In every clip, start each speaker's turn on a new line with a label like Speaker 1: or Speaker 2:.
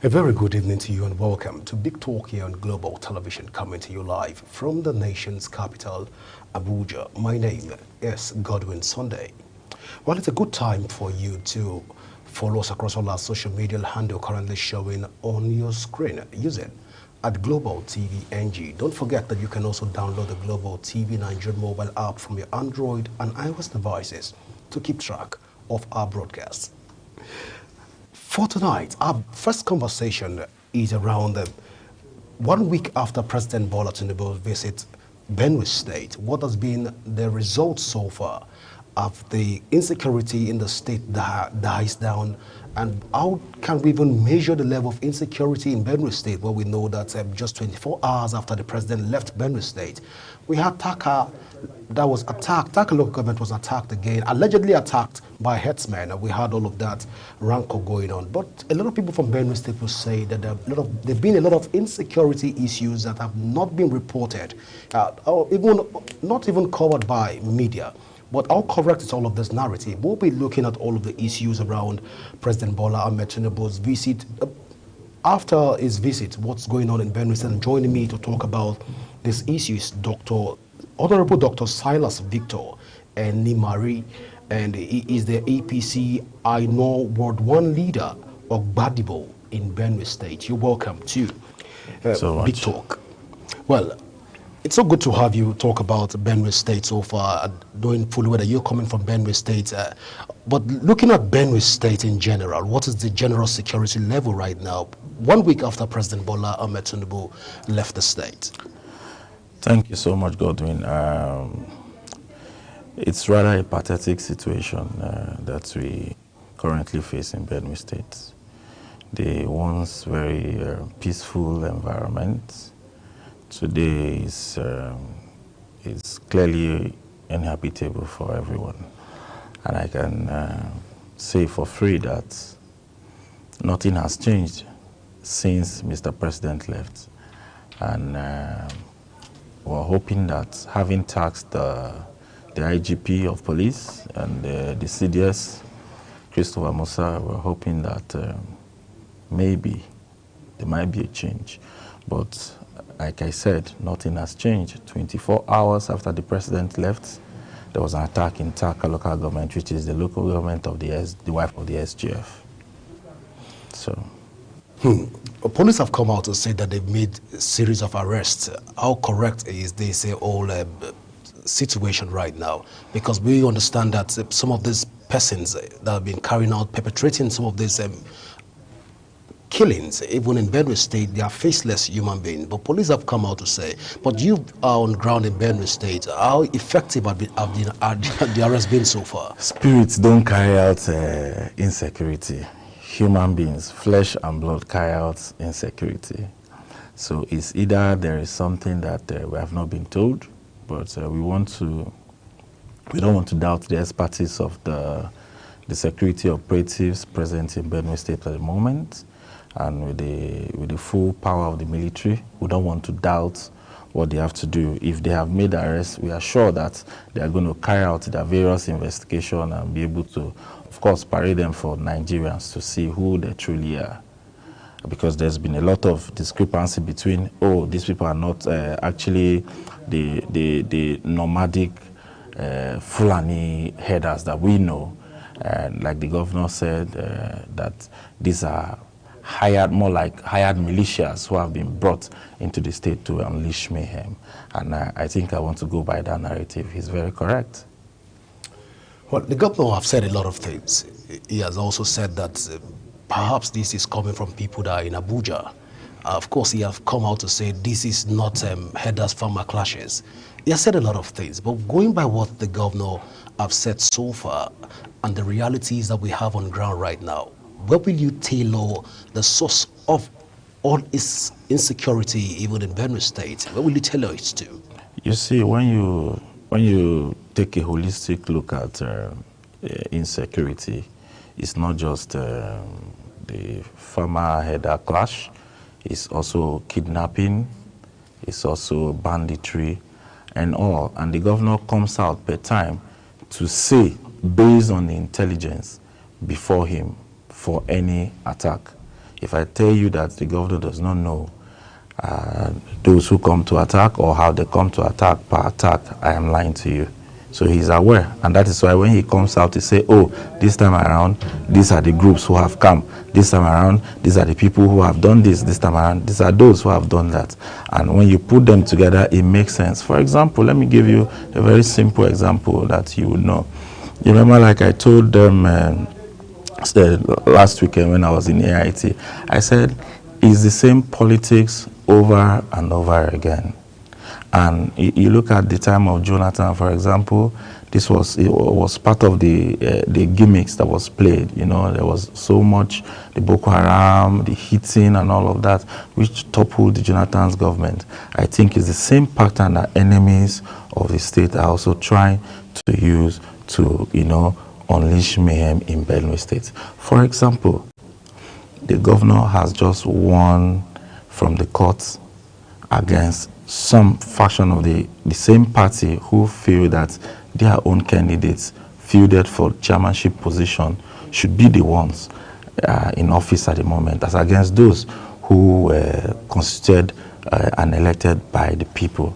Speaker 1: A very good evening to you and welcome to Big Talk here on Global Television, coming to you live from the nation's capital, Abuja. My name is Godwin Sunday. Well, it's a good time for you to follow us across all our social media handle currently showing on your screen using at Global TV NG. Don't forget that you can also download the Global TV Nigeria mobile app from your Android and iOS devices to keep track of our broadcasts. For tonight, our first conversation is around 1 week after President Bola Tinubu's visit Benue State. What has been the result so far of the insecurity in the state that dies down, and how can we even measure the level of insecurity in Benue State, where we know that just 24 hours after the president left Benue State, we had Taka that was attacked. Taka local government was attacked again, allegedly attacked by herdsmen, and we had all of that rancor going on. But a lot of people from Benue State will say that there have been a lot of insecurity issues that have not been reported, or even not even covered by media. But how correct is all of this narrative? We'll be looking at all of the issues around President Bola Ahmed Tinubu's visit. After his visit, what's going on in Benue State, and joining me to talk about these issues, Honorable Dr. Silas Victor and Nimari, and he is the APC I know Ward 1 leader of Gbadibo in Benue State. You're welcome to Big Talk. Well, it's so good to have you talk about Benue State so far, knowing fully whether you're coming from Benue State. But looking at Benue State in general, what is the general security level right now, 1 week after President Bola Ahmed Tinubu left the state?
Speaker 2: Thank you so much, Godwin. It's rather a pathetic situation that we currently face in Benue State. The once very peaceful environment today is clearly inhabitable for everyone. And I can say for free that nothing has changed since Mr. President left. And we're hoping that, having tasked the IGP of police and the CDS, Christopher Musa, we're hoping that maybe there might be a change. But like I said, nothing has changed. 24 hours after the president left, there was an attack in Taka local government, which is the local government of the wife of the SGF. So.
Speaker 1: Police have come out to say that they've made a series of arrests. How correct is this whole situation right now? Because we understand that some of these persons that have been perpetrating some of these killings, even in Benue State, they are faceless human beings. But police have come out to say, but you are on ground in Benue State. How effective have the arrests been so far?
Speaker 2: Spirits don't carry out insecurity. Human beings, flesh and blood, carry out insecurity. So it's either there is something that we have not been told, but we don't want to doubt the expertise of the security operatives present in Benue State at the moment, and with the full power of the military. We don't want to doubt what they have to do. If they have made arrests, we are sure that they are going to carry out their various investigations and be able to, of course, parade them for Nigerians to see who they truly are. Because there's been a lot of discrepancy between, these people are not actually the nomadic Fulani headers that we know. And like the governor said, that these are more like hired militias who have been brought into the state to unleash mayhem. And I think I want to go by that narrative. He's very correct.
Speaker 1: Well, the governor have said a lot of things. He has also said that perhaps this is coming from people that are in Abuja. Of course, he have come out to say this is not headers-farmer clashes. He has said a lot of things, but going by what the governor have said so far and the realities that we have on ground right now, where will you tailor the source of all its insecurity, even in Benue State? Where will you tailor it to?
Speaker 2: You see, when you take a holistic look at insecurity, it's not just the farmer-header clash, it's also kidnapping, it's also banditry and all. And the governor comes out per time to say, based on the intelligence before him, for any attack. If I tell you that the governor does not know those who come to attack or how they come to attack per attack, I am lying to you. So he's aware, and that is why when he comes out to say, oh, this time around, these are the groups who have come. This time around, these are the people who have done this. This time around, these are those who have done that. And when you put them together, it makes sense. For example, let me give you a very simple example that you would know. You remember, like I told them last weekend when I was in AIT, I said, it's the same politics over and over again. And you look at the time of Jonathan, for example, it was part of the gimmicks that was played. You know, there was so much, the Boko Haram, the hitting and all of that, which toppled the Jonathan's government. I think it's the same pattern that enemies of the state are also trying to use to, you know, unleash mayhem in Benue State. For example, the governor has just won from the courts against some faction of the same party who feel that their own candidates fielded for chairmanship position should be the ones in office at the moment, as against those who were constituted and elected by the people.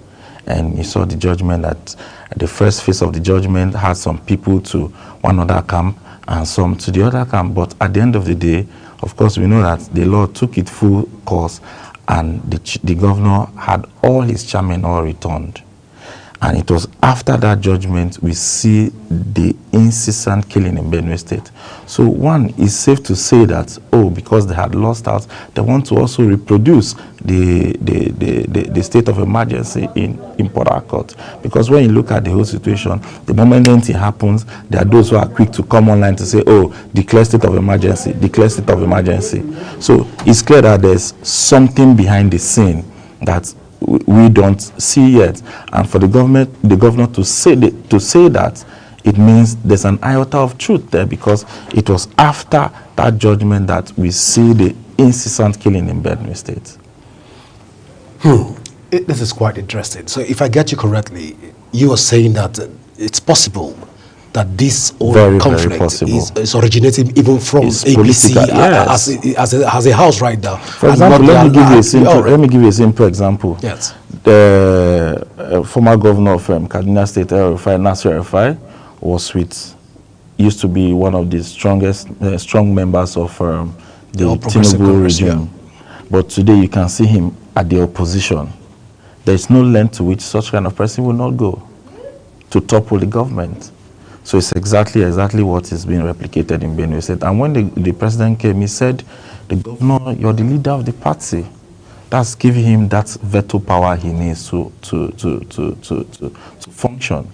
Speaker 2: And you saw the judgment that the first phase of the judgment had some people to one other camp and some to the other camp. But at the end of the day, of course, we know that the law took its full course, and the governor had all his chairmen all returned. And it was after that judgment we see the incessant killing in Benue State. So one, is safe to say that, oh, because they had lost out, they want to also reproduce the state of emergency in Port Harcourt. Because when you look at the whole situation, the moment anything happens, there are those who are quick to come online to say, oh, declare state of emergency, declare state of emergency. So it's clear that there's something behind the scene that we don't see yet, and for the governor to say that, it means there's an iota of truth there, because it was after that judgment that we see the incessant killing in Benue State.
Speaker 1: This is quite interesting. So if I get you correctly, you are saying that it's possible that this whole conflict is originating even from APC as a house right now.
Speaker 2: For example, let me give you a simple example.
Speaker 1: Yes.
Speaker 2: The former governor of Kaduna State, El-Rufai, Nasir El-Rufai, used to be one of the strong members of the Tinubu regime. Yeah. But today you can see him at the opposition. There is no length to which such kind of person will not go to topple the government. So it's exactly what is being replicated in Benue State. And when the president came, he said, the governor, you're the leader of the party. That's giving him that veto power he needs to function.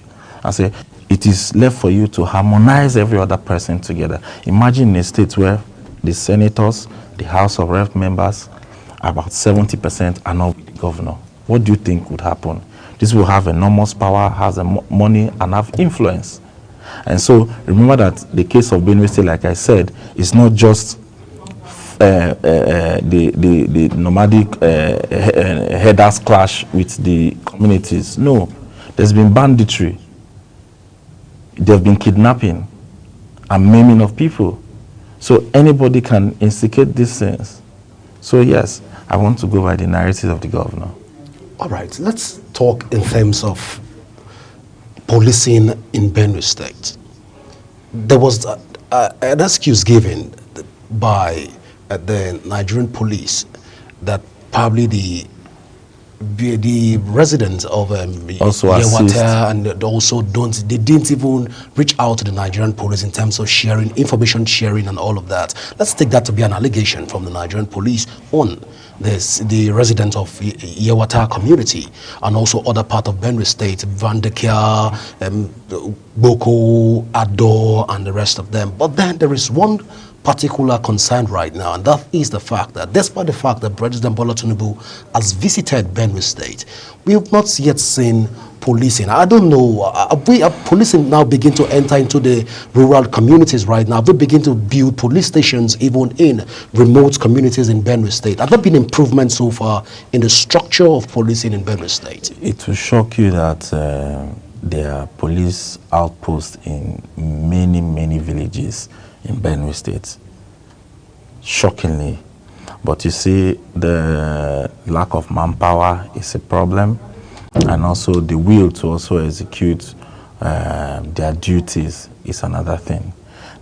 Speaker 2: I say, it is left for you to harmonize every other person together. Imagine a state where the senators, the House of Rep members, about 70% are not with the governor. What do you think would happen? This will have enormous power, has money, and have influence. And so remember that the case of Benue State, like I said, is not just the nomadic headers clash with the communities. No, there's been banditry. There have been kidnapping and maiming of people. So anybody can instigate these things. So yes, I want to go by the narrative of the governor.
Speaker 1: All right, let's talk in terms of policing in Benue State. There was an excuse given by the Nigerian police that probably the residents of Yewata and also they didn't even reach out to the Nigerian police in terms of sharing, information sharing and all of that. Let's take that to be an allegation from the Nigerian police on the residents of Yewata community and also other part of Benue State, Vandekia, Boko, Ado, and the rest of them. But then there is one particular concern right now, and that is the fact that despite the fact that President Bola Tinubu has visited Benue State, we have not yet seen policing. I don't know, are policing now begin to enter into the rural communities right now? We begin to build police stations even in remote communities in Benue State. Have there been improvements so far in the structure of policing in Benue State?
Speaker 2: It will shock you that there are police outposts in many villages in Benue State. Shockingly. But you see, the lack of manpower is a problem, and also the will to also execute their duties is another thing.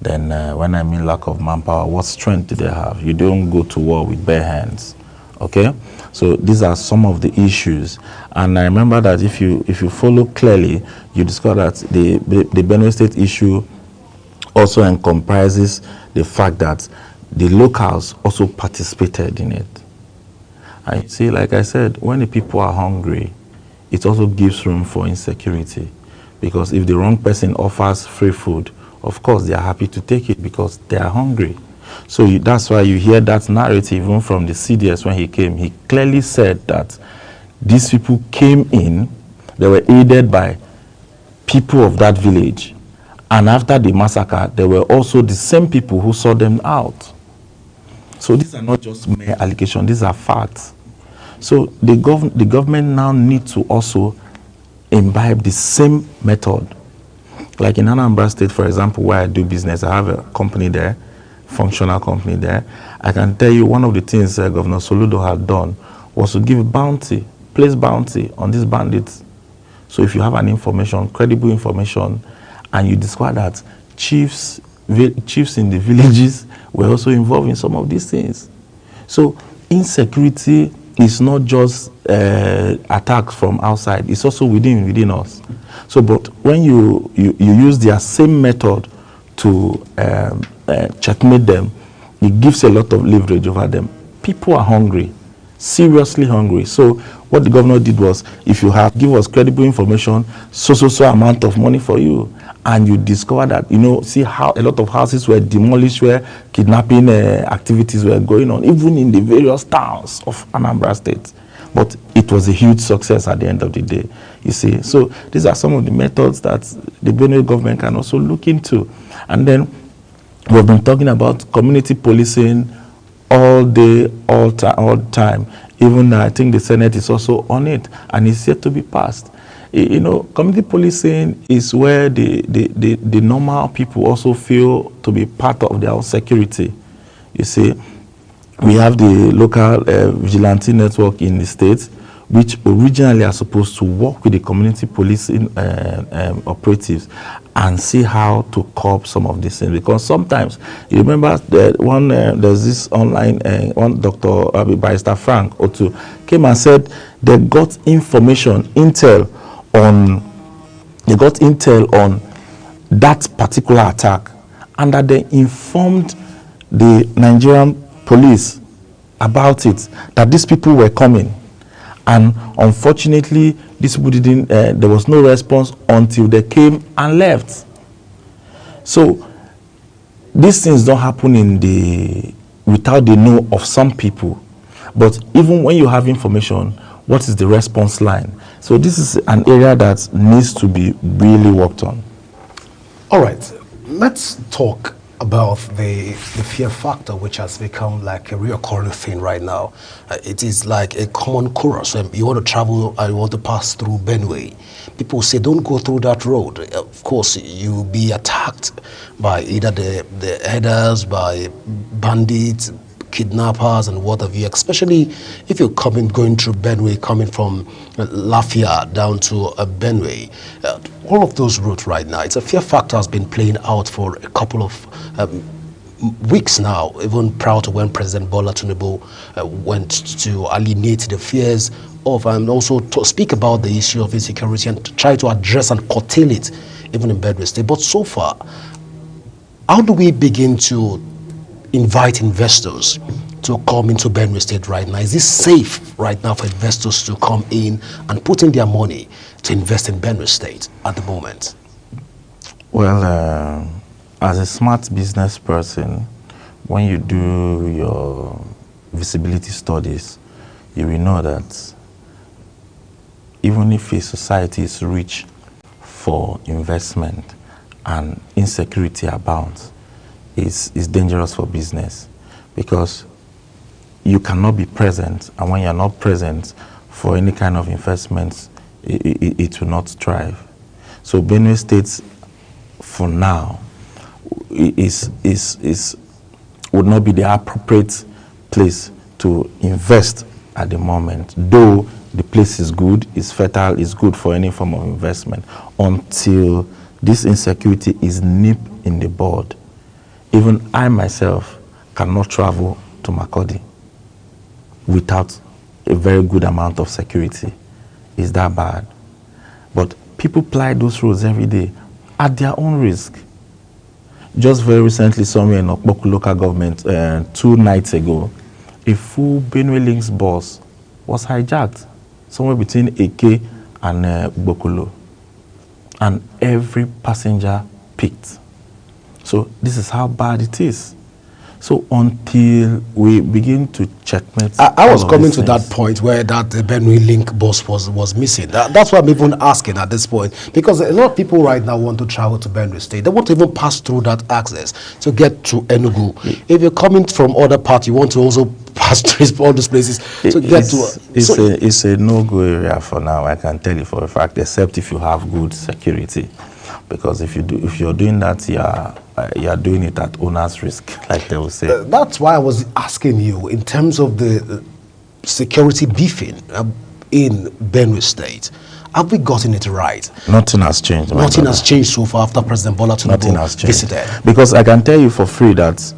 Speaker 2: Then when I mean lack of manpower, what strength do they have? You don't go to war with bare hands, okay? So these are some of the issues. And I remember that if you follow clearly, you discover that the Benue State issue also encompasses the fact that the locals also participated in it. And you see, like I said, when the people are hungry, it also gives room for insecurity. Because if the wrong person offers free food, of course they are happy to take it because they are hungry. So that's why you hear that narrative even from the CDS when he came. He clearly said that these people came in, they were aided by people of that village. And after the massacre, there were also the same people who saw them out. So these are not just mere allegations, these are facts. So the government now needs to also imbibe the same method. Like in Anambra State, for example, where I do business, I have a company there, functional company there. I can tell you one of the things Governor Soludo had done was to give bounty, place bounty on these bandits. So if you have an information, credible information, and you discover that chiefs in the villages were also involved in some of these things. So insecurity is not just attacks from outside, it's also within us. So, but when you use their same method to checkmate them, it gives a lot of leverage over them. People are hungry, seriously hungry. So what the governor did was, if you give us credible information, so amount of money for you, and you discover that, see how a lot of houses were demolished, where kidnapping activities were going on, even in the various towns of Anambra State. But it was a huge success at the end of the day, you see. So these are some of the methods that the Benue government can also look into. And then we've been talking about community policing all day, all time. Even I think the Senate is also on it, and it's yet to be passed. Community policing is where the normal people also feel to be part of their own security. You see, we have the local vigilante network in the state, which originally are supposed to work with the community policing operatives and see how to curb some of these things. Because sometimes, you remember that there's this online, one Dr. Barrister Frank Otu came and said they got intel on that particular attack, and that they informed the Nigerian police about it, that these people were coming. And unfortunately, these people didn't, there was no response until they came and left. So these things don't happen without the know of some people. But even when you have information, what is the response line? So this is an area that needs to be really worked on.
Speaker 1: All right, let's talk about the fear factor, which has become like a reoccurring thing right now. It is like a common chorus. You want to travel and you want to pass through Benue, people say don't go through that road. Of course, you'll be attacked by either the headers, by bandits, kidnappers and what have you, especially if you're going through Benue, coming from Lafia down to Benue. All of those routes right now, it's a fear factor has been playing out for a couple of weeks now, even prior to when President Bola Tinubu went to alienate the fears of, and also to speak about the issue of insecurity and to try to address and curtail it, even in Benue State. But so far, how do we begin to invite investors to come into Benue State right now? Is this safe right now for investors to come in and put in their money to invest in Benue State at the moment?
Speaker 2: Well, as a smart business person, when you do your visibility studies, you will know that even if a society is rich for investment and insecurity abounds, is dangerous for business, because you cannot be present, and when you're not present for any kind of investments, it will not thrive. So Benue State, for now, would not be the appropriate place to invest at the moment, though the place is good, it's fertile, it's good for any form of investment, until this insecurity is nipped in the bud. Even I myself cannot travel to Makurdi without a very good amount of security. It's that bad. But people ply those roads every day at their own risk. Just very recently, somewhere in Okpoku local government, 2 nights ago, a full Benue Links bus was hijacked somewhere between Eke and Bokolo. And every passenger picked. So this is how bad it is. So until we begin to checkmate,
Speaker 1: I was coming to that point where that Benue Link bus was missing. That's why I'm even asking at this point, because a lot of people right now want to travel to Benue State. They want to even pass through that access to get to Enugu. If you're coming from other parts, you want to also pass through all those places to get to.
Speaker 2: It's a no-go area for now. I can tell you for a fact, except if you have good security. Because if you're doing that, you're doing it at owner's risk, like they will say.
Speaker 1: That's why I was asking you in terms of the security beefing in Benue State. Have we gotten it right?
Speaker 2: Nothing has changed.
Speaker 1: Nothing has changed so far after President Bola Tinubu visited.
Speaker 2: Because I can tell you for free that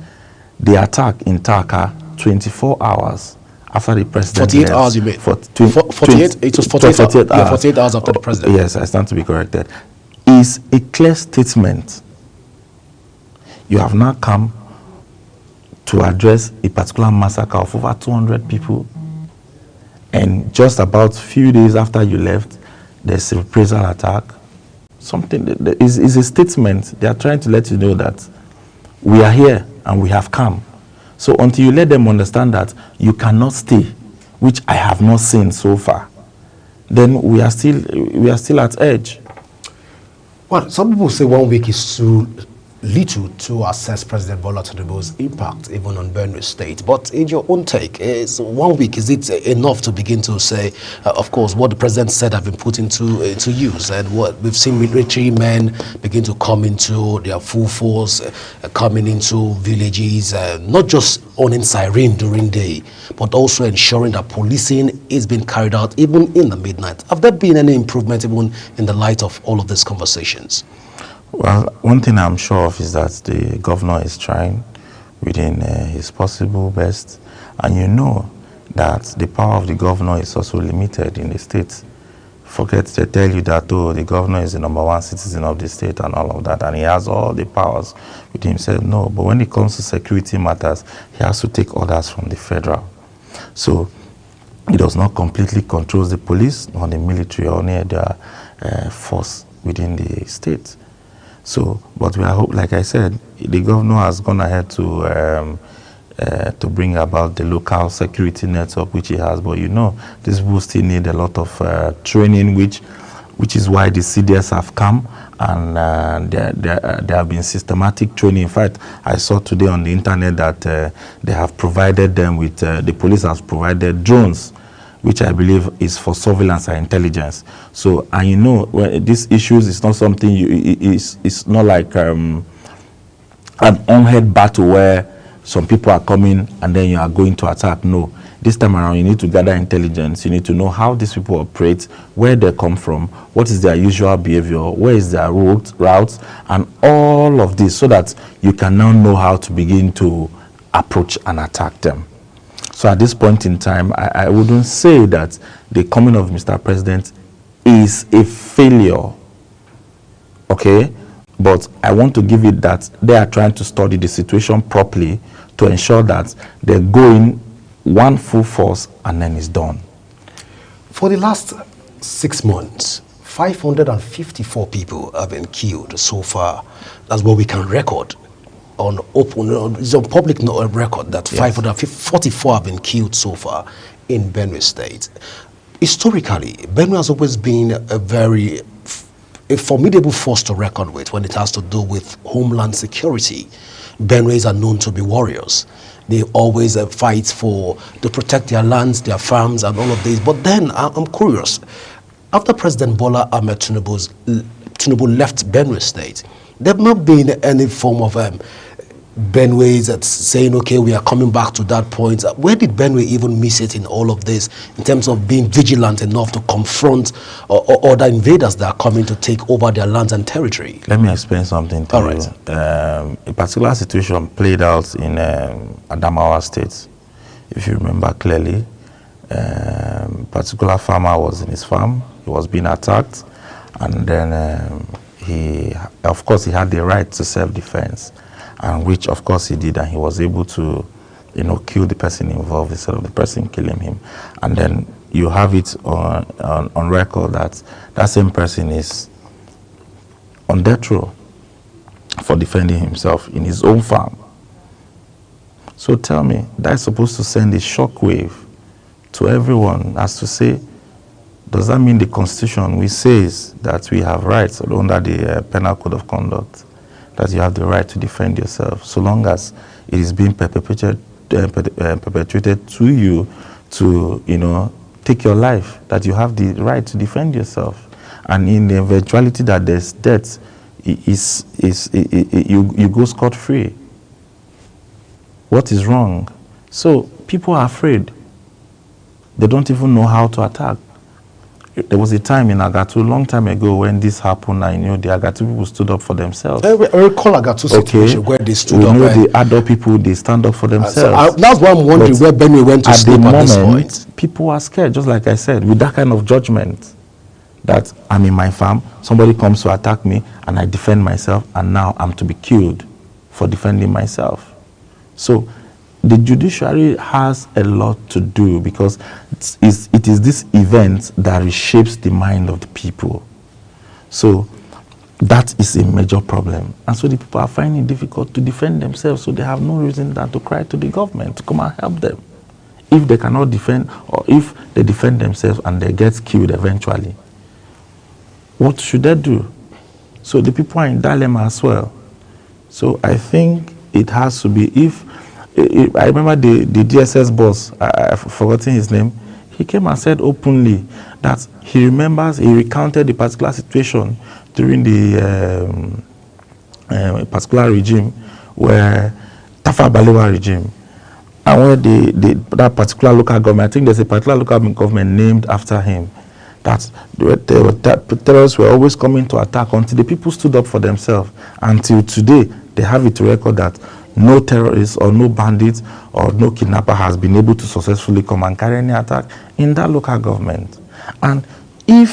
Speaker 2: the attack in Taka, 24 hours after the president
Speaker 1: 48
Speaker 2: left,
Speaker 1: hours, you mean?
Speaker 2: 48?
Speaker 1: It was 48 hours. Yeah, 48 hours after the president.
Speaker 2: Yes, I stand to be corrected. Is a clear statement. You have now come to address a particular massacre of over 200 people, and just about few days after you left, there's a reprisal attack. Something that is a statement. They are trying to let you know that we are here and we have come. So until you let them understand that you cannot stay, which I have not seen so far, then we are still at edge.
Speaker 1: Well, some people say 1 week is too little to assess President Bola Tinubu's impact even on Benue State. But in your own take, is 1 week, is it enough to begin to say, of course, what the president said have been put into use, and what we've seen military men begin to come into their full force, coming into villages, not just owning siren during day, but also ensuring that policing is being carried out even in the midnight. Have there been any improvement even in the light of all of these conversations?
Speaker 2: Well, one thing I'm sure of is that the governor is trying within his possible best. And you know that the power of the governor is also limited in the state. Forget to tell you that, oh, the governor is the #1 citizen of the state and all of that, and he has all the powers with himself. No, but when it comes to security matters, he has to take orders from the federal. So he does not completely control the police or the military or any other force within the state. So, but we are hope, like I said, the governor has gone ahead to bring about the local security network which he has. But you know, these people still need a lot of training, which is why the CDS have come, and there have been systematic training. In fact, I saw today on the internet that they have provided them with the police has provided drones, which I believe is for surveillance and intelligence. So, and you know, when these issues is not something it's not like an unheard battle where some people are coming and then you are going to attack. No, this time around you need to gather intelligence. You need to know how these people operate, where they come from, what is their usual behavior, where is their routes, and all of this, so that you can now know how to begin to approach and attack them. So at this point in time, I wouldn't say that the coming of Mr. President is a failure, okay? But I want to give it that they are trying to study the situation properly to ensure that they're going one full force and then it's done.
Speaker 1: For the last 6 months, 554 people have been killed so far. That's what we can record. It's on public record that 544 have been killed so far in Benue State. Historically, Benue has always been a formidable force to reckon with when it has to do with homeland security. Benues are known to be warriors. They always fight to protect their lands, their farms, and all of this. But then I'm curious. After President Bola Ahmed Tinubu left Benue State, there have not been any form of Benue is saying, okay, we are coming back to that point. Where did Benue even miss it in all of this, in terms of being vigilant enough to confront other invaders that are coming to take over their lands and territory?
Speaker 2: Let me explain something to you. A particular situation played out in Adamawa State. If you remember clearly, a particular farmer was in his farm. He was being attacked, and then he had the right to self-defense, and which of course he did, and he was able to, kill the person involved instead of the person killing him. And then you have it on record that that same person is on death row for defending himself in his own farm. So tell me, that's supposed to send a shockwave to everyone, as to say, does that mean the Constitution, which says that we have rights under the Penal Code of Conduct, that you have the right to defend yourself, so long as it is being perpetuated to you to, take your life, that you have the right to defend yourself. And in the eventuality that there's death, you go scot-free. What is wrong? So people are afraid. They don't even know how to attack. There was a time in Agatu, a long time ago, when this happened, and the Agatu people stood up for themselves.
Speaker 1: I recall Agatu situation where they stood up.
Speaker 2: The adult people, they stand up for themselves.
Speaker 1: So that's why I'm wondering where Benue went to sleep at this point.
Speaker 2: People are scared, just like I said, with that kind of judgment, that I'm in my farm, somebody comes to attack me, and I defend myself, and now I'm to be killed for defending myself. So the judiciary has a lot to do, because it is this event that reshapes the mind of the people. So that is a major problem. And so the people are finding it difficult to defend themselves, so they have no reason than to cry to the government to come and help them. If they cannot defend, or if they defend themselves and they get killed eventually, what should they do? So the people are in dilemma as well. So I think it has to be, I remember the DSS boss, I've forgotten his name, he came and said openly that he remembers, he recounted the particular situation during the particular regime, where Tafawa Balewa regime, and where that particular local government, I think there's a particular local government named after him, that terrorists were always coming to attack until the people stood up for themselves. Until today, they have it to record that no terrorist or no bandit or no kidnapper has been able to successfully come and carry any attack in that local government. And he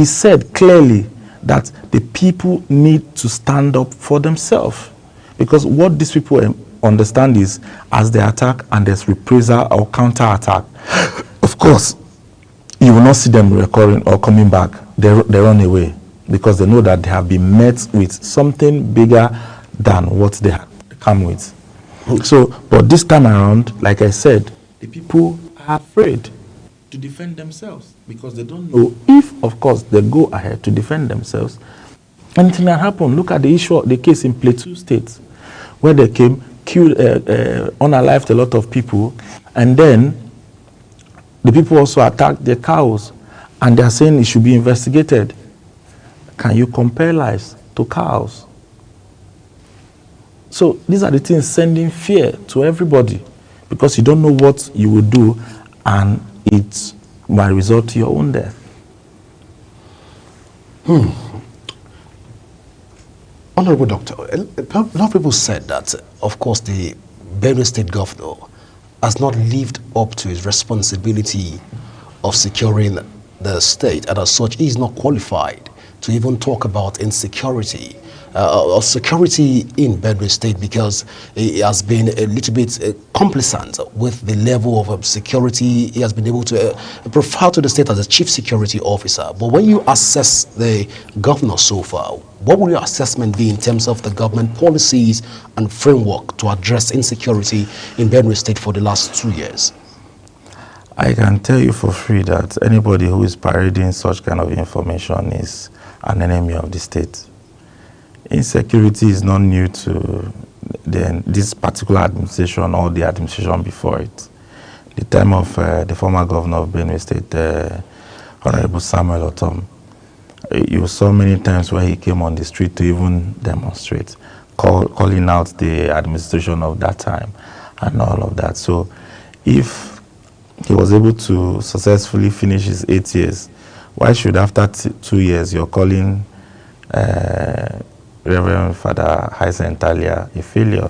Speaker 2: said clearly that the people need to stand up for themselves, because what these people understand is, as they attack and there's reprisal or counter-attack, of course, you will not see them recurring or coming back. They run away, because they know that they have been met with something bigger than what they had come with. So, but this time around, like I said, the people are afraid to defend themselves, because they don't know if, of course, they go ahead to defend themselves, anything can happen. Look at the case in Plateau State, where they came, killed, unalived a lot of people, and then the people also attacked their cows, and they are saying it should be investigated. Can you compare lives to cows? So these are the things sending fear to everybody, because you don't know what you will do, and it might result to your own death.
Speaker 1: Honorable Doctor, a lot of people said that, of course, the Benue State Governor has not lived up to his responsibility of securing the state, and as such, he is not qualified to even talk about insecurity or security in Benue State, because he has been a little bit complacent with the level of security. He has been able to profile to the state as a chief security officer. But when you assess the governor so far, what will your assessment be in terms of the government policies and framework to address insecurity in Benue State for the last 2 years?
Speaker 2: I can tell you for free that anybody who is parading such kind of information is an enemy of the state. Insecurity is not new to this particular administration or the administration before it. The time of the former governor of Benue State, Honorable Samuel Otom, you saw many times where he came on the street to even demonstrate. calling out the administration of that time and all of that. So if he was able to successfully finish his 8 years, why should after 2 years you're calling Reverend Father Hyacinth Talia a failure?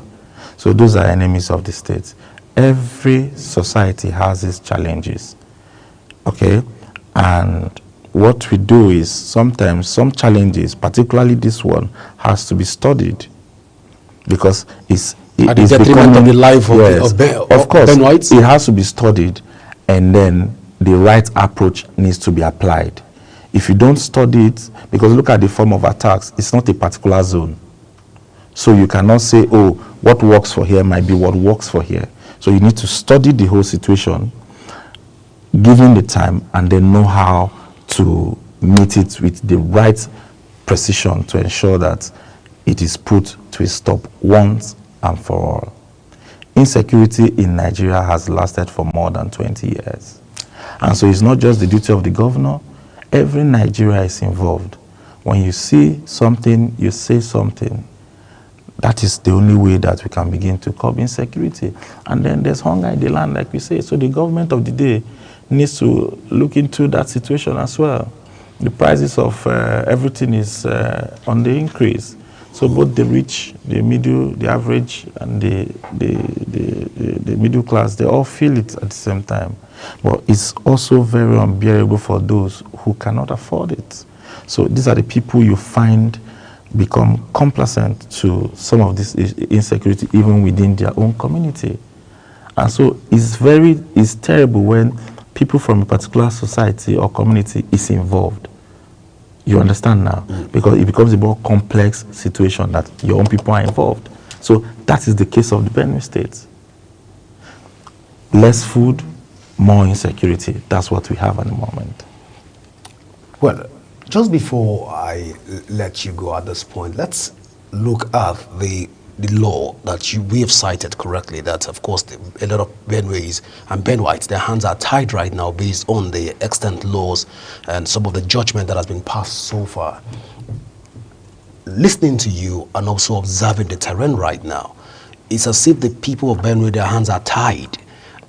Speaker 2: So those are enemies of the state. Every society has its challenges, okay? And what we do is sometimes some challenges, particularly this one, has to be studied because it's
Speaker 1: at the detriment of the life of,
Speaker 2: yes, of course,
Speaker 1: Benoites?
Speaker 2: It has to be studied, and then the right approach needs to be applied. If you don't study it, because look at the form of attacks, it's not a particular zone. So you cannot say, oh, what works for here might be what works for here. So you need to study the whole situation, given the time, and then know how to meet it with the right precision to ensure that it is put to a stop once and for all. Insecurity in Nigeria has lasted for more than 20 years. And so it's not just the duty of the governor. Every Nigeria is involved. When you see something, you say something. That is the only way that we can begin to curb insecurity. And then there's hunger in the land, like we say. So the government of the day needs to look into that situation as well. The prices of everything is on the increase. So both the rich, the middle, the average, and the middle class, they all feel it at the same time. But it's also very unbearable for those who cannot afford it. So these are the people you find become complacent to some of this insecurity even within their own community. And so it's terrible when people from a particular society or community is involved. You understand now? Because it becomes a more complex situation that your own people are involved. So that is the case of the Benue State. Less food, more insecurity. That's what we have at the moment.
Speaker 1: Well, just before I let you go at this point, let's look at the law that we have cited correctly, that of course a lot of Benueans and Benoites, their hands are tied right now based on the extant laws and some of the judgment that has been passed so far. Listening to you and also observing the terrain right now, it's as if the people of Benue, their hands are tied,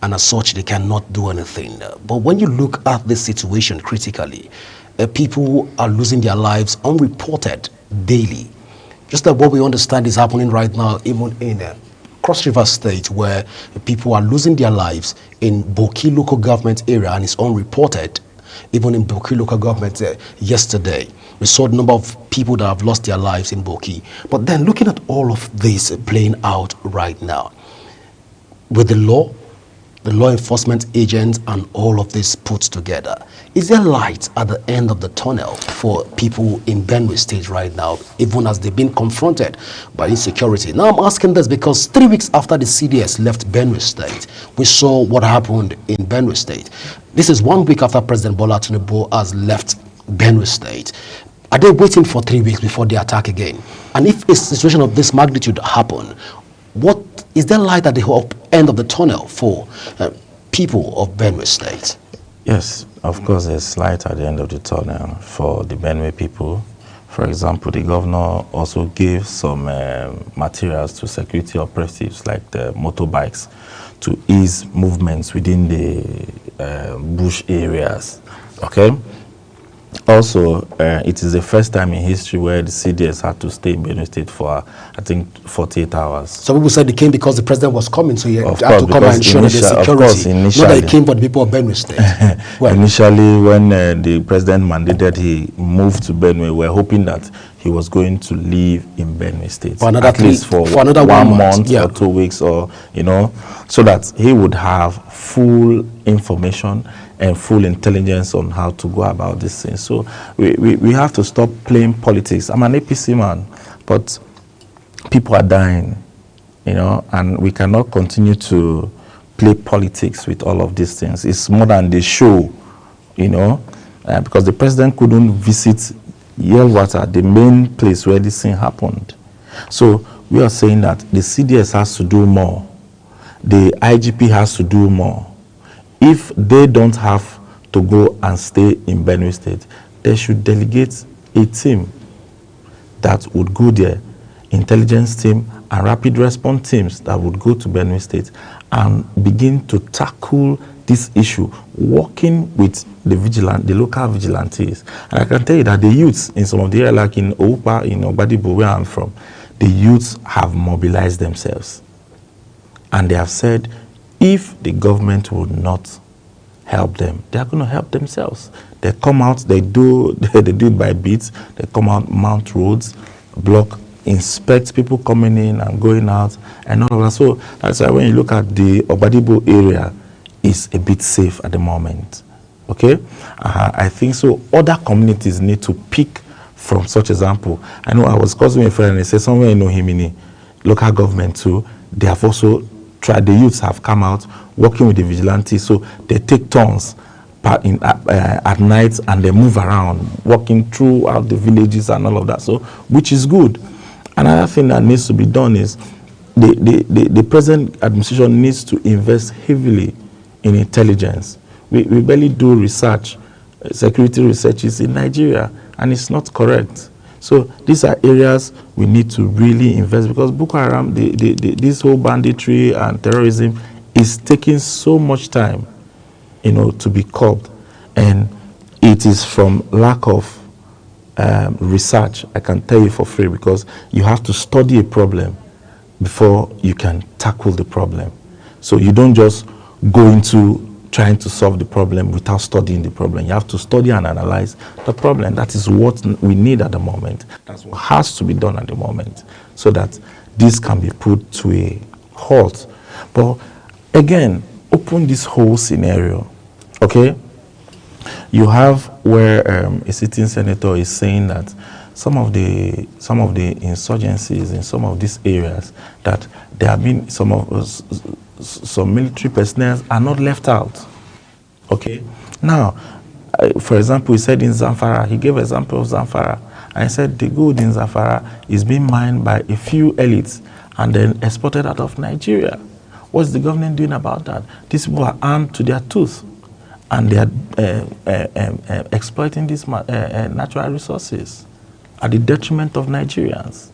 Speaker 1: and as such they cannot do anything. But when you look at the situation critically, people are losing their lives unreported daily. Just like what we understand is happening right now, even in Cross River State, where people are losing their lives in Boki local government area, and it's unreported. Even in Boki local government yesterday, we saw the number of people that have lost their lives in Boki. But then looking at all of this playing out right now, with the law enforcement agents and all of this put together, is there light at the end of the tunnel for people in Benue State right now, even as they've been confronted by insecurity? Now I'm asking this because 3 weeks after the CDS left Benue State, we saw what happened in Benue State. This is 1 week after President Bola Tinubu has left Benue State. Are they waiting for 3 weeks before they attack again? And if a situation of this magnitude happen, what is there light at the end of the tunnel for people of Benue State?
Speaker 2: Yes, of course there's light at the end of the tunnel for the Benue people. For example, the governor also gave some materials to security operatives like the motorbikes to ease movements within the bush areas, okay? Also, it is the first time in history where the CDS had to stay in Benue State for, I think, 48 hours.
Speaker 1: Some people said they came because the president was coming, so he had to come and ensure the security.
Speaker 2: Of course, initially,
Speaker 1: not that he came for the people of Benue State. Well,
Speaker 2: initially, when the president mandated he moved to Benue, we were hoping that he was going to live in Benue State
Speaker 1: for another
Speaker 2: at least for
Speaker 1: another
Speaker 2: 1 month
Speaker 1: yeah,
Speaker 2: or 2 weeks, or so that he would have full information and full intelligence on how to go about this thing. So we have to stop playing politics. I'm an APC man, but people are dying, and we cannot continue to play politics with all of these things. It's more than the show, because the president couldn't visit Yelwater, the main place where this thing happened. So we are saying that the CDS has to do more. The IGP has to do more. If they don't have to go and stay in Benue State, they should delegate a team that would go there, intelligence team, and rapid response teams that would go to Benue State and begin to tackle this issue, working with the local vigilantes. And I can tell you that the youths in some of the areas, like in Oupa, in Ogbadibo, where I'm from, the youths have mobilized themselves. And they have said, if the government will not help them, they are going to help themselves. They come out, they do it by beats. They come out, mount roads, block, inspect people coming in and going out, and all of that. So that's why when you look at the Ogbadibo area, it's a bit safe at the moment. Okay, I think so. Other communities need to pick from such example. I know I was causing a friend and he said somewhere in Ohimini, local government too, they have also tried, the youths have come out working with the vigilantes, so they take turns at night and they move around, walking throughout the villages and all of that, so which is good. Another thing that needs to be done is the present administration needs to invest heavily in intelligence. We barely do research, security researches in Nigeria, and it's not correct. So these are areas we need to really invest, because Boko Haram, this whole banditry and terrorism is taking so much time, to be curbed, and it is from lack of research. I can tell you for free, because you have to study a problem before you can tackle the problem. So you don't just go into trying to solve the problem without studying the problem. You have to study and analyze the problem. That is what we need at the moment. That's what has to be done at the moment, so that this can be put to a halt. But again, open this whole scenario, okay? You have where a sitting senator is saying that some of the insurgencies in some of these areas, that there have been some military personnel are not left out. Okay, now, for example, he said in Zamfara, he gave example of Zamfara, and he said the gold in Zamfara is being mined by a few elites and then exported out of Nigeria. What's the government doing about that? These people are armed to their tooth, and they are exploiting these natural resources at the detriment of Nigerians.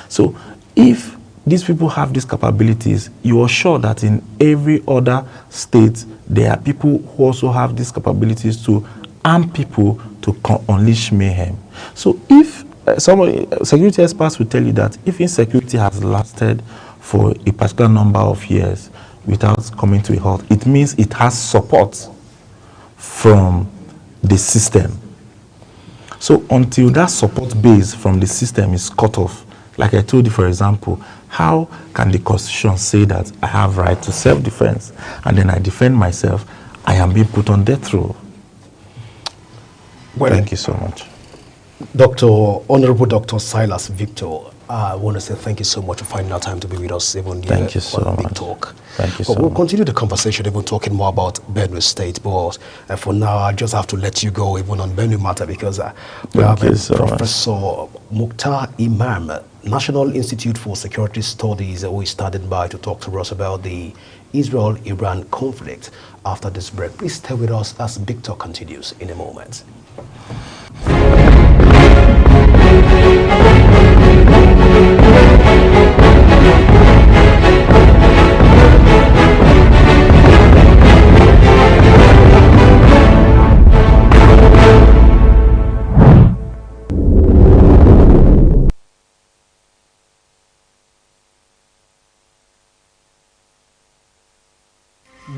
Speaker 2: So if these people have these capabilities, you are sure that in every other state, there are people who also have these capabilities to arm people to unleash mayhem. So if security experts will tell you that if insecurity has lasted for a particular number of years without coming to a halt, it means it has support from the system. So until that support base from the system is cut off, like I told you, for example, how can the Constitution say that I have right to self-defense and then I defend myself? I am being put on death row. Well, thank you so much.
Speaker 1: Honorable Dr. Silas Victor, I want to say thank you so much for finding out time to be with us even here
Speaker 2: thank you so
Speaker 1: on
Speaker 2: much.
Speaker 1: Big Talk.
Speaker 2: Thank you so
Speaker 1: we'll
Speaker 2: much.
Speaker 1: continue the conversation, even talking more about Benue State, but for now, I just have to let you go even on Benue matter, because we have Professor Mukhtar Imam, National Institute for Security Studies, who is standing by to talk to us about the Israel-Iran conflict after this break. Please stay with us as Big Talk continues in a moment.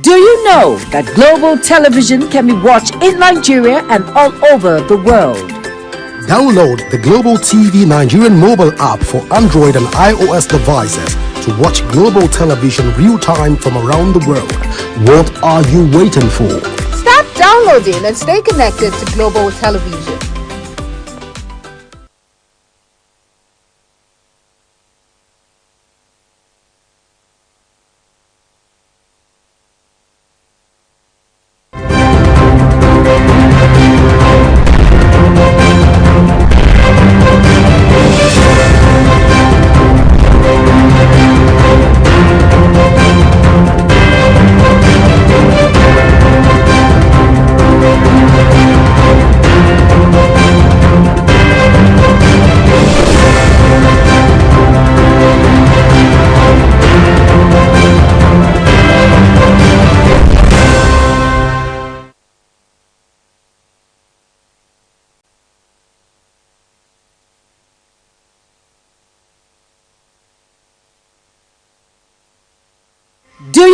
Speaker 3: Do you know that global television can be watched in Nigeria and all over the world?
Speaker 4: Download the Global TV Nigerian mobile app for Android and iOS devices to watch global television real-time from around the world. What are you waiting for?
Speaker 5: Start downloading and stay connected to global television.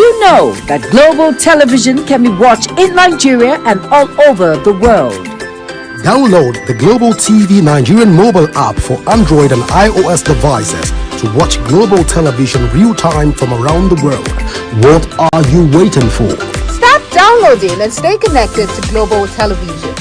Speaker 3: you know that Global Television can be watched in Nigeria and all over the world?
Speaker 4: Download the Global TV Nigerian mobile app for Android and iOS devices to watch Global Television real-time from around the world. What are you waiting for?
Speaker 5: Start downloading and stay connected to Global Television.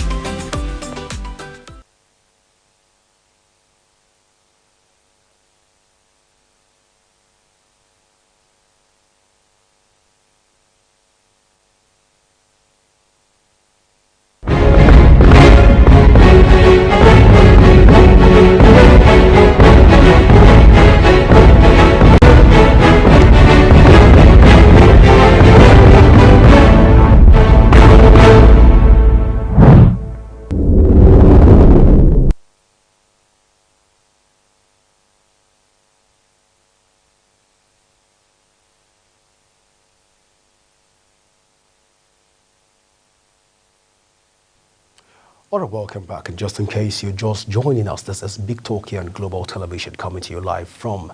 Speaker 1: All right, welcome back. And just in case you're just joining us, this is Big Talk here on Global Television coming to you live from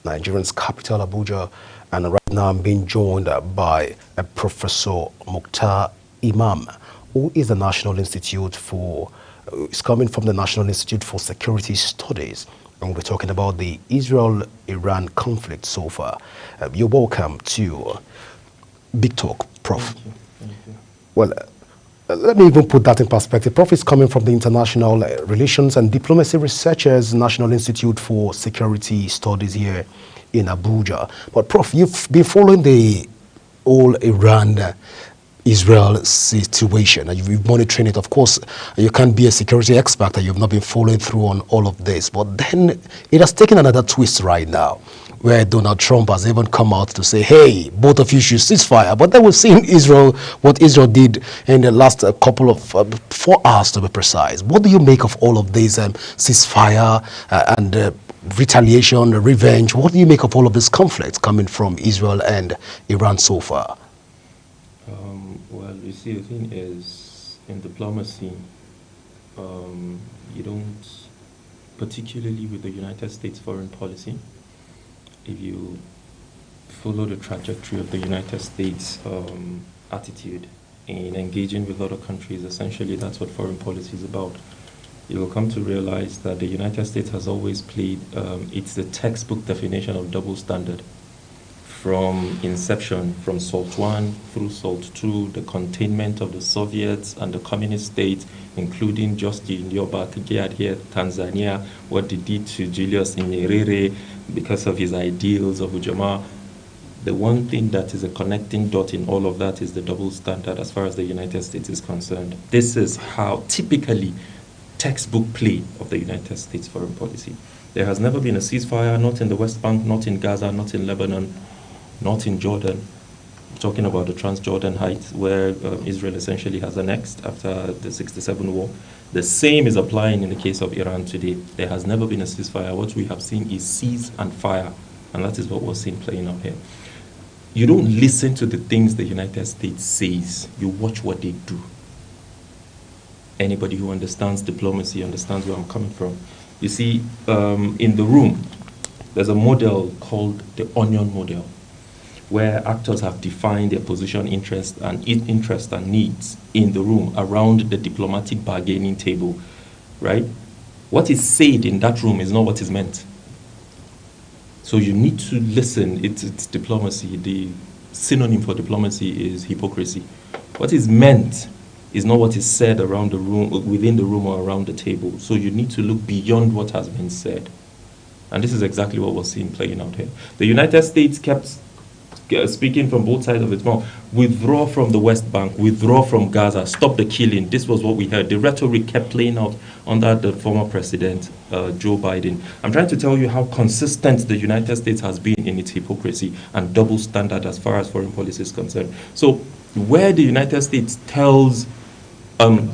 Speaker 1: Nigeria's capital, Abuja. And right now I'm being joined by Professor Mukhtar Imam, who is the National Institute for, is coming from the National Institute for Security Studies. And we're talking about the Israel-Iran conflict so far. You're welcome to Big Talk, Prof.
Speaker 2: Thank you. Thank you.
Speaker 1: Well, let me even put that in perspective. Prof is coming from the International Relations and Diplomacy Researchers National Institute for Security Studies here in Abuja. But Prof, you've been following the whole Iran-Israel situation, and you've been monitoring it. Of course, you can't be a security expert and you've not been following through on all of this. But then it has taken another twist right now, where Donald Trump has even come out to say, hey, both of you should ceasefire. But then we've seen Israel, what Israel did in the last couple of 4 hours to be precise. What do you make of all of these ceasefire and retaliation, revenge? What do you make of all of this conflict coming from Israel and Iran so far?
Speaker 6: Well, you see, the thing is, in diplomacy, you don't, particularly with the United States foreign policy, if you follow the trajectory of the United States attitude in engaging with other countries, essentially that's what foreign policy is about. You will come to realize that the United States has always played, it's the textbook definition of double standard. From inception, from SALT I through SALT II, the containment of the Soviets and the communist states, including Justin Yoba here, Tanzania, what they did to Julius Nyerere because of his ideals of Ujamaa. The one thing that is a connecting dot in all of that is the double standard as far as the United States is concerned. This is how typically textbook play of the United States foreign policy. There has never been a ceasefire, not in the West Bank, not in Gaza, not in Lebanon, not in Jordan. I'm talking about the Transjordan Heights, where Israel essentially has annexed after the '67 war. The same is applying in the case of Iran today. There has never been a ceasefire. What we have seen is seize and fire, and that is what we're seeing playing out here. You don't listen to the things the United States says. You watch what they do. Anybody who understands diplomacy understands where I'm coming from. You see, in the room, there's a model called the onion model, where actors have defined their position, interest and needs in the room around the diplomatic bargaining table, right? What is said in that room is not what is meant. So you need to listen. It's diplomacy. The synonym for diplomacy is hypocrisy. What is meant is not what is said around the room, within the room or around the table. So you need to look beyond what has been said. And this is exactly what we're seeing playing out here. The United States kept speaking from both sides of its mouth. Withdraw from the West Bank, withdraw from Gaza, stop the killing. This was what we heard. The rhetoric kept playing out under the former president, Joe Biden. I'm trying to tell you how consistent the United States has been in its hypocrisy and double standard as far as foreign policy is concerned. So where the United States tells,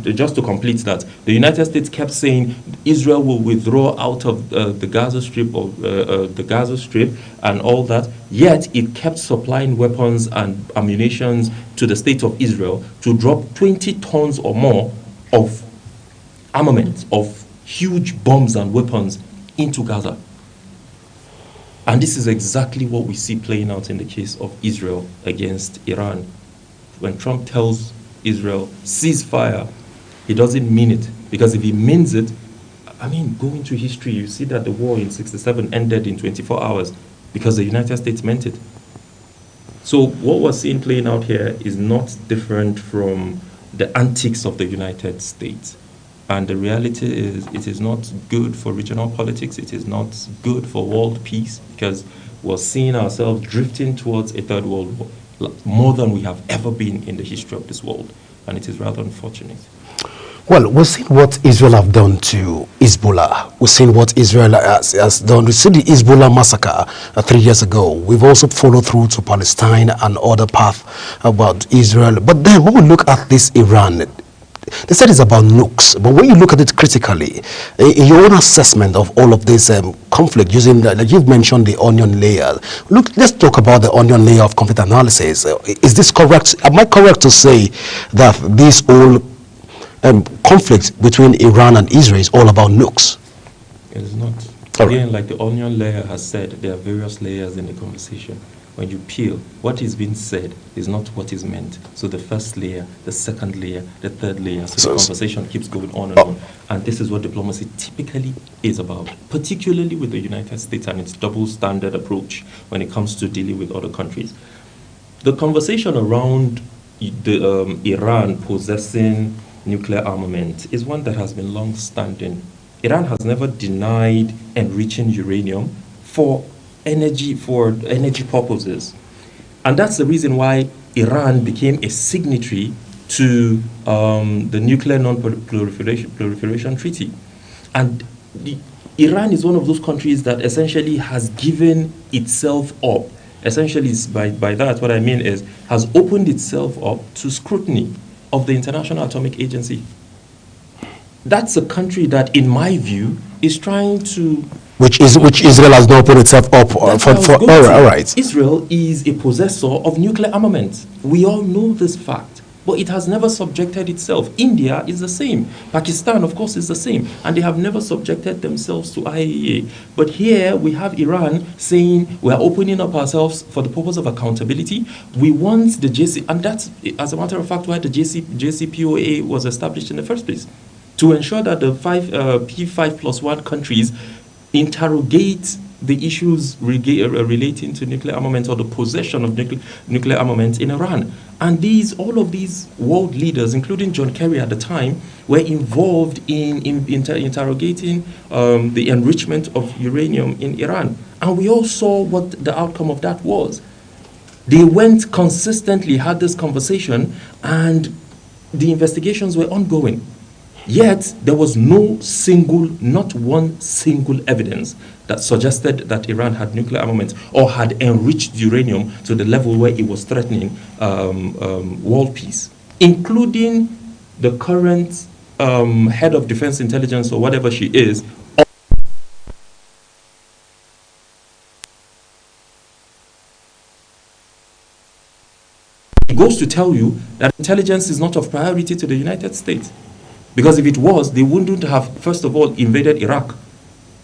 Speaker 6: just to complete that, the United States kept saying Israel will withdraw out of the Gaza Strip or the Gaza Strip and all that, yet it kept supplying weapons and ammunition to the state of Israel to drop 20 tons or more of armament, of huge bombs and weapons into Gaza. And this is exactly what we see playing out in the case of Israel against Iran. When Trump tells Israel, ceasefire, he doesn't mean it. Because if he means it, I mean, go into history, you see that the war in 67 ended in 24 hours because the United States meant it. So what we're seeing playing out here is not different from the antics of the United States. And the reality is, it is not good for regional politics. It is not good for world peace, because we're seeing ourselves drifting towards a third world war, more than we have ever been in the history of this world. And it is rather unfortunate.
Speaker 1: Well, we've seen what Israel have done to Hezbollah. We've seen what Israel has done. We've seen the Hezbollah massacre 3 years ago. We've also followed through to Palestine and other path about Israel. But then when we look at this Iran, they said it's about nukes, but when you look at it critically, in your own assessment of all of this conflict, using, like you've mentioned, the onion layer, look, let's talk about the onion layer of conflict analysis. Is this correct? Am I correct to say that this whole conflict between Iran and Israel is all about nukes?
Speaker 6: It is not.
Speaker 1: All
Speaker 6: Again,
Speaker 1: right.
Speaker 6: like the onion layer has said, there are various layers in the conversation. When you peel, what is being said is not what is meant. So the first layer, the second layer, the third layer. So the conversation keeps going on and on. And this is what diplomacy typically is about, particularly with the United States and its double standard approach when it comes to dealing with other countries. The conversation around the Iran possessing nuclear armament is one that has been long-standing. Iran has never denied enriching uranium for energy purposes. And that's the reason why Iran became a signatory to the Nuclear Non-Proliferation Treaty. And Iran is one of those countries that essentially has given itself up. Essentially, by that, what I mean is, has opened itself up to scrutiny of the International Atomic Agency. That's a country that, in my view, is trying to...
Speaker 1: Which Israel has not opened itself up for all right.
Speaker 6: Israel is a possessor of nuclear armament. We all know this fact, but it has never subjected itself. India is the same. Pakistan, of course, is the same. And they have never subjected themselves to IAEA. But here we have Iran saying we are opening up ourselves for the purpose of accountability. We want the JC, and that's, as a matter of fact, why the JCPOA was established in the first place, to ensure that the P5+1 countries interrogate the issues relating to nuclear armament or the possession of nuclear armament in Iran. And all of these world leaders, including John Kerry at the time, were involved in interrogating the enrichment of uranium in Iran. And we all saw what the outcome of that was. They went consistently, had this conversation, and the investigations were ongoing. Yet, there was not one single evidence that suggested that Iran had nuclear armament or had enriched uranium to the level where it was threatening world peace, including the current head of defense intelligence or whatever she is. It goes to tell you that intelligence is not of priority to the United States. Because if it was, they wouldn't have, first of all, invaded Iraq.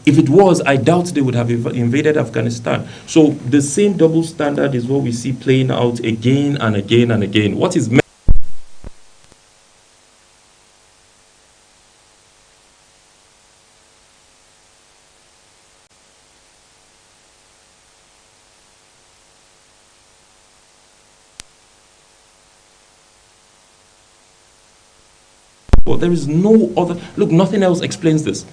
Speaker 6: If it was, I doubt they would have invaded Afghanistan. So the same double standard is what we see playing out again and again and again. What is meant there is no other, look, nothing else explains this.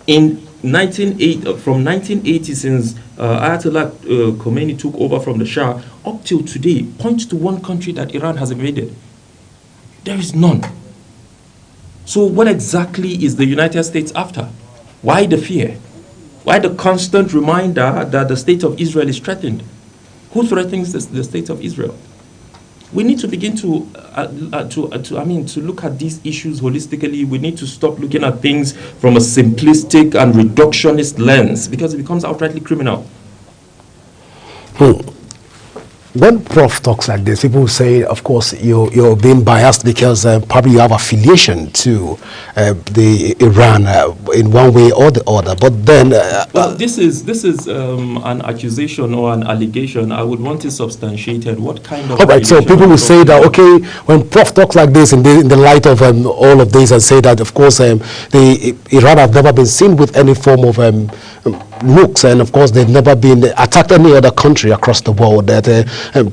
Speaker 6: From 1980, since Ayatollah Khomeini took over from the Shah, up till today, point to one country that Iran has invaded. There is none. So what exactly is the United States after? Why the fear? Why the constant reminder that the state of Israel is threatened? Who threatens the state of Israel? We need to begin to look at these issues holistically. We need to stop looking at things from a simplistic and reductionist lens, because it becomes outrightly criminal.
Speaker 4: When Prof talks like this, people say, of course, you're being biased because probably you have affiliation to the Iran in one way or the other. But then,
Speaker 6: well, this is an accusation or an allegation. I would want it substantiated. What kind of?
Speaker 4: All right. So people will say that, okay, when Prof talks like this in the light of all of this, and say that, of course, the Iran have never been seen with any form of nukes, and of course they've never been attacked any other country across the world. That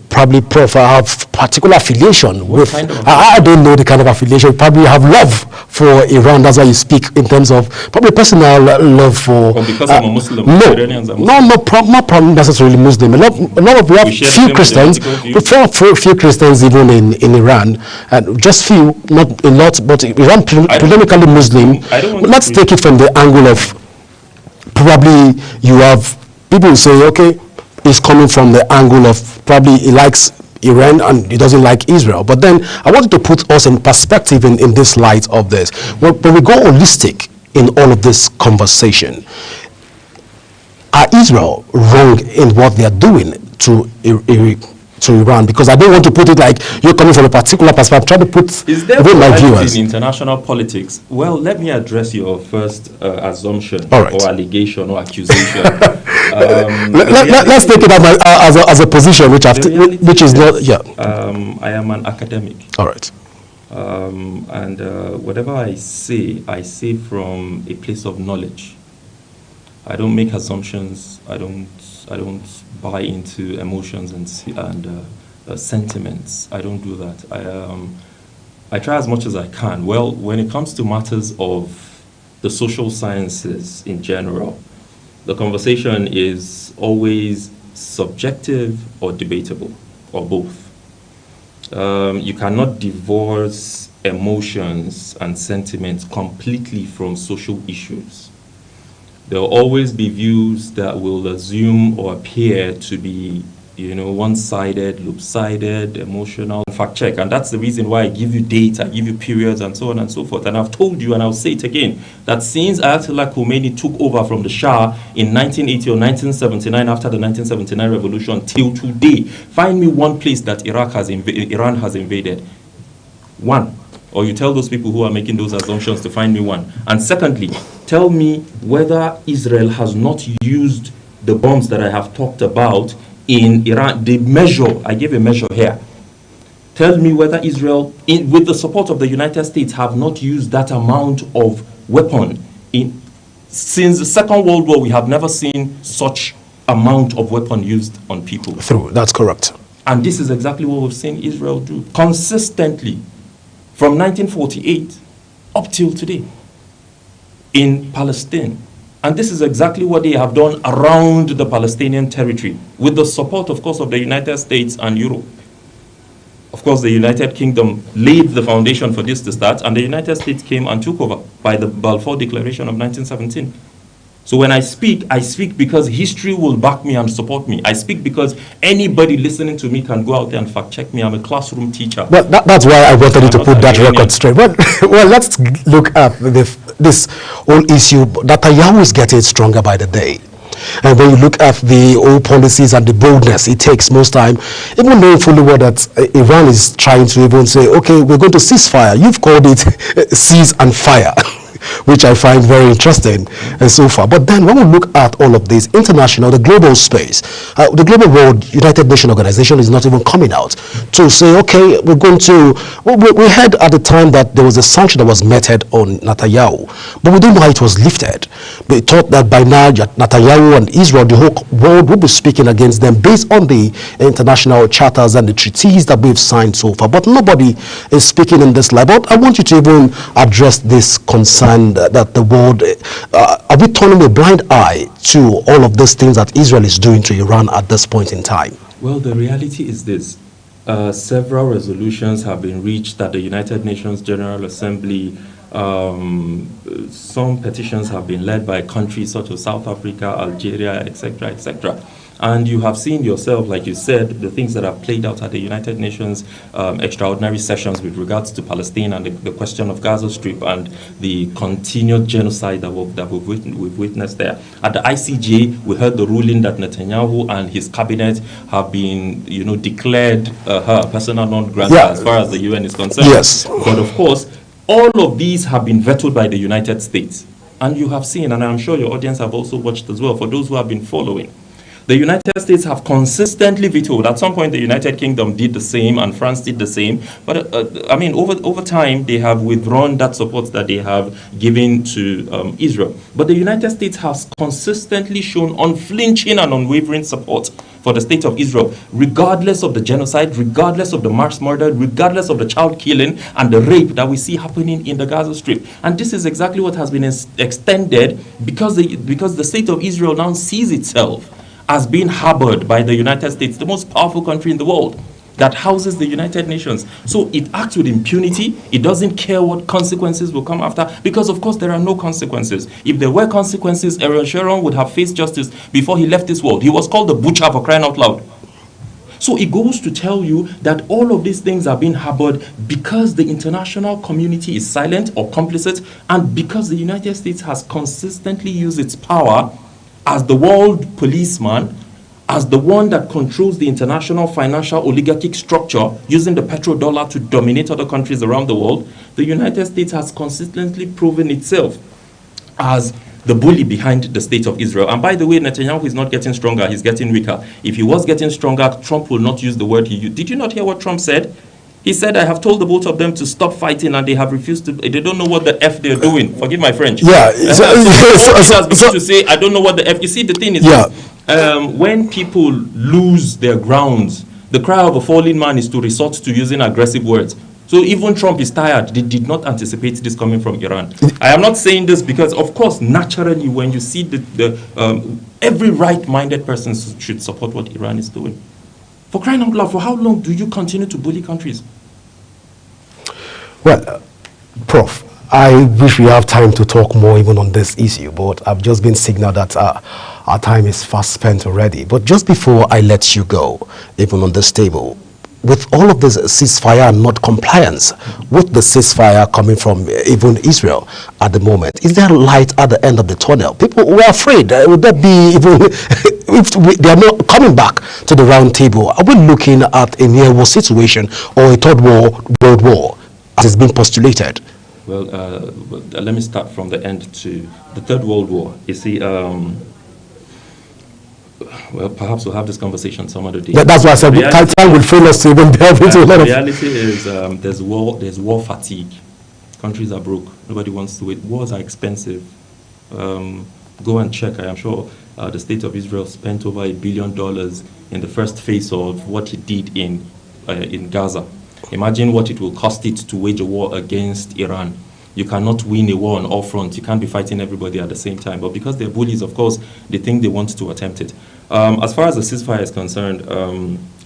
Speaker 4: probably Prof have particular affiliation with.
Speaker 6: Kind of
Speaker 4: I don't know the kind of affiliation. Probably have love for Iran. That's why you speak in terms of probably personal love for.
Speaker 6: Or because I'm a Muslim.
Speaker 4: No,
Speaker 6: Iranians are Muslim.
Speaker 4: not probably necessarily Muslim. A lot of we have
Speaker 6: share the
Speaker 4: few
Speaker 6: same
Speaker 4: Christians,
Speaker 6: political view?
Speaker 4: few Christians even in Iran, and just few, not a lot, but Iran predominantly Muslim.
Speaker 6: I don't want to
Speaker 4: Let's
Speaker 6: preach.
Speaker 4: take it from the angle of probably you have people who say, okay, it's coming from the angle of probably he likes Iran and he doesn't like Israel. But then I wanted to put us in perspective in this light of this. When we go holistic in all of this conversation, are Israel wrong in what they are doing to Iran? Because I don't want to put it like you're coming from a particular perspective. I'm trying to put
Speaker 6: Is there
Speaker 4: with my
Speaker 6: variety
Speaker 4: viewers.
Speaker 6: in international politics? Well, let me address your first assumption
Speaker 4: All right.
Speaker 6: or allegation or accusation.
Speaker 4: Let's take it as a position which is not. Yeah.
Speaker 6: I am an academic.
Speaker 4: All right.
Speaker 6: And whatever I say from a place of knowledge. I don't make assumptions. I don't buy into emotions and sentiments. I don't do that. I try as much as I can. Well, when it comes to matters of the social sciences in general, the conversation is always subjective or debatable, or both. You cannot divorce emotions and sentiments completely from social issues. There will always be views that will assume or appear to be, one-sided, loop-sided, emotional, fact-check. And that's the reason why I give you dates, I give you periods, and so on and so forth. And I've told you, and I'll say it again, that since Ayatollah Khomeini took over from the Shah in 1980 or 1979, after the 1979 revolution, till today, find me one place that Iran has invaded. One. Or you tell those people who are making those assumptions to find me one. And secondly, tell me whether Israel has not used the bombs that I have talked about in Iran. The measure, I gave a measure here. Tell me whether Israel, with the support of the United States, have not used that amount of weapon. Since the Second World War, we have never seen such amount of weapon used on people.
Speaker 4: That's correct.
Speaker 6: And this is exactly what we've seen Israel do consistently. From 1948 up till today in Palestine. And this is exactly what they have done around the Palestinian territory with the support, of course, of the United States and Europe. Of course, the United Kingdom laid the foundation for this to start, and the United States came and took over by the Balfour Declaration of 1917. So when I speak because history will back me and support me. I speak because anybody listening to me can go out there and fact check me. I'm a classroom teacher.
Speaker 4: Well, that's why I wanted you to put that record straight. Well, let's look at this whole issue. Netanyahu is getting stronger by the day. And when you look at the old policies and the boldness it takes most time, even knowing fully well that Iran is trying to even say, okay, we're going to cease fire. You've called it cease and fire. Which I find very interesting and so far. But then when we look at all of this international, the global space, the global world, United Nations organization is not even coming out to say, okay, we're going to, we heard at the time that there was a sanction that was meted on Netanyahu, but we don't know how it was lifted. We thought that by now Netanyahu and Israel, the whole world would be speaking against them based on the international charters and the treaties that we've signed so far. But nobody is speaking in this level. I want you to even address this concern that the world, are we turning a blind eye to all of these things that Israel is doing to Iran at this point in time?
Speaker 6: Well, the reality is this. Several resolutions have been reached at the United Nations General Assembly Some petitions have been led by countries such as South Africa, Algeria, etc., etc. And you have seen yourself, like you said, the things that have played out at the United Nations extraordinary sessions with regards to Palestine and the question of Gaza Strip and the continued genocide that we've witnessed there. At the ICJ, we heard the ruling that Netanyahu and his cabinet have been, declared her persona non grata as far as the UN is concerned.
Speaker 1: Yes.
Speaker 6: But of course, all of these have been vetoed by the United States. And you have seen, and I'm sure your audience have also watched as well, for those who have been following. The United States have consistently vetoed. At some point, the United Kingdom did the same, and France did the same. But over time, they have withdrawn that support that they have given to Israel. But the United States has consistently shown unflinching and unwavering support for the state of Israel, regardless of the genocide, regardless of the mass murder, regardless of the child killing and the rape that we see happening in the Gaza Strip. And this is exactly what has been extended because the state of Israel now sees itself as being harbored by the United States, the most powerful country in the world that houses the United Nations. So it acts with impunity. It doesn't care what consequences will come after, because of course there are no consequences. If there were consequences, Ariel Sharon would have faced justice before he left this world. He was called the butcher, for crying out loud. So it goes to tell you that all of these things are being harbored because the international community is silent or complicit, and because the United States has consistently used its power as the world policeman, as the one that controls the international financial oligarchic structure, using the petrodollar to dominate other countries around the world. The United States has consistently proven itself as the bully behind the state of Israel. And by the way, Netanyahu is not getting stronger, he's getting weaker. If he was getting stronger, Trump will not use the word he used. Did you not hear what Trump said? He said, I have told the both of them to stop fighting, and they have refused to. They don't know what the F they're doing. Forgive my French.
Speaker 1: Yeah.
Speaker 6: To say, I don't know what the F. You see, the thing is, when people lose their grounds, the cry of a fallen man is to resort to using aggressive words. So even Trump is tired. They did not anticipate this coming from Iran. I am not saying this because, of course, naturally, when you see every right-minded person should support what Iran is doing. For crying out loud, for how long do you continue to bully countries?
Speaker 1: Well, Prof, I wish we have time to talk more even on this issue, but I've just been signaled that our time is fast spent already. But just before I let you go, even on this table, with all of this ceasefire and not compliance with the ceasefire coming from even Israel at the moment, is there light at the end of the tunnel? People were afraid. Would that be even if they are not coming back to the round table? Are we looking at a near war situation or a third world war as it's been postulated?
Speaker 6: Well, let me start from the end to the Third World War. You see, well, perhaps we'll have this conversation some other day.
Speaker 1: That's why I said time will fail us to even delve into a lot of...
Speaker 6: The reality is there's war fatigue. Countries are broke. Nobody wants to wait. Wars are expensive. Go and check. I am sure the state of Israel spent over $1 billion in the first phase of what it did in Gaza. Imagine what it will cost it to wage a war against Iran. You cannot win a war on all fronts. You can't be fighting everybody at the same time. But because they're bullies, of course, they think they want to attempt it. As far as the ceasefire is concerned,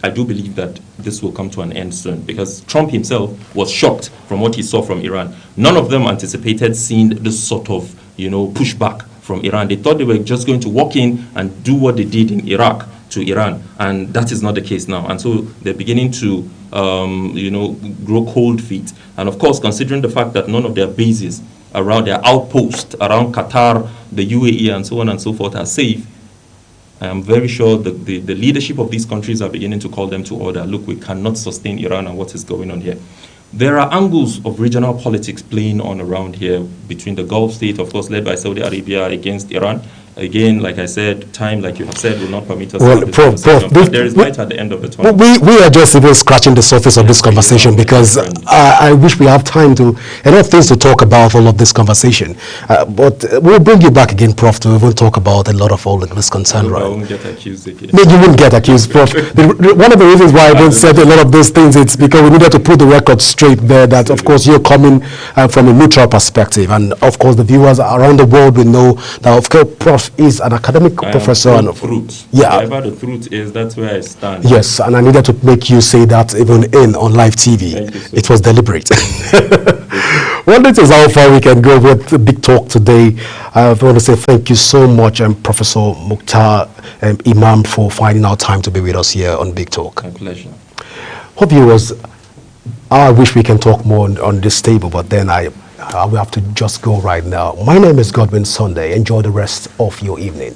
Speaker 6: I do believe that this will come to an end soon, because Trump himself was shocked from what he saw from Iran. None of them anticipated seeing this sort of, pushback from Iran. They thought they were just going to walk in and do what they did in Iraq to Iran, and that is not the case now. And so they're beginning to, grow cold feet. And of course, considering the fact that none of their bases around their outposts around Qatar, the UAE, and so on and so forth are safe, I am very sure that the leadership of these countries are beginning to call them to order. Look, we cannot sustain Iran and what is going on here. There are angles of regional politics playing on around here between the Gulf state, of course, led by Saudi Arabia against Iran. Again, like I said, time, like you have said, will not permit us to have this conversation, but there is light at the end of the tunnel.
Speaker 1: We are just even scratching the surface of this conversation, because I wish we have time to, enough things to talk about all of this conversation. But we'll bring you back again, Prof, to even talk about a lot of all of this concern, right?
Speaker 6: I won't get accused again.
Speaker 1: No, you won't get accused, Prof. One of the reasons why I don't said a lot of those things, it's because we needed to put the record straight there that, of course, you're coming from a neutral perspective. And, of course, the viewers around the world will know that, of course, Prof himself is an academic professor.
Speaker 6: I am
Speaker 1: And
Speaker 6: truth.
Speaker 1: yeah.
Speaker 6: Whatever the truth is, that's where I stand.
Speaker 1: Yes, and I needed to make you say that even on live TV.
Speaker 6: Thank you so
Speaker 1: It was deliberate. Well, this is how far we can go with the big talk today. I want to say thank you so much, Professor Mukhtar Imam, for finding our time to be with us here on Big Talk.
Speaker 6: My pleasure.
Speaker 1: Hope viewers, I wish we can talk more on this table, but then I will have to just go right now. My name is Godwin Sunday. Enjoy the rest of your evening.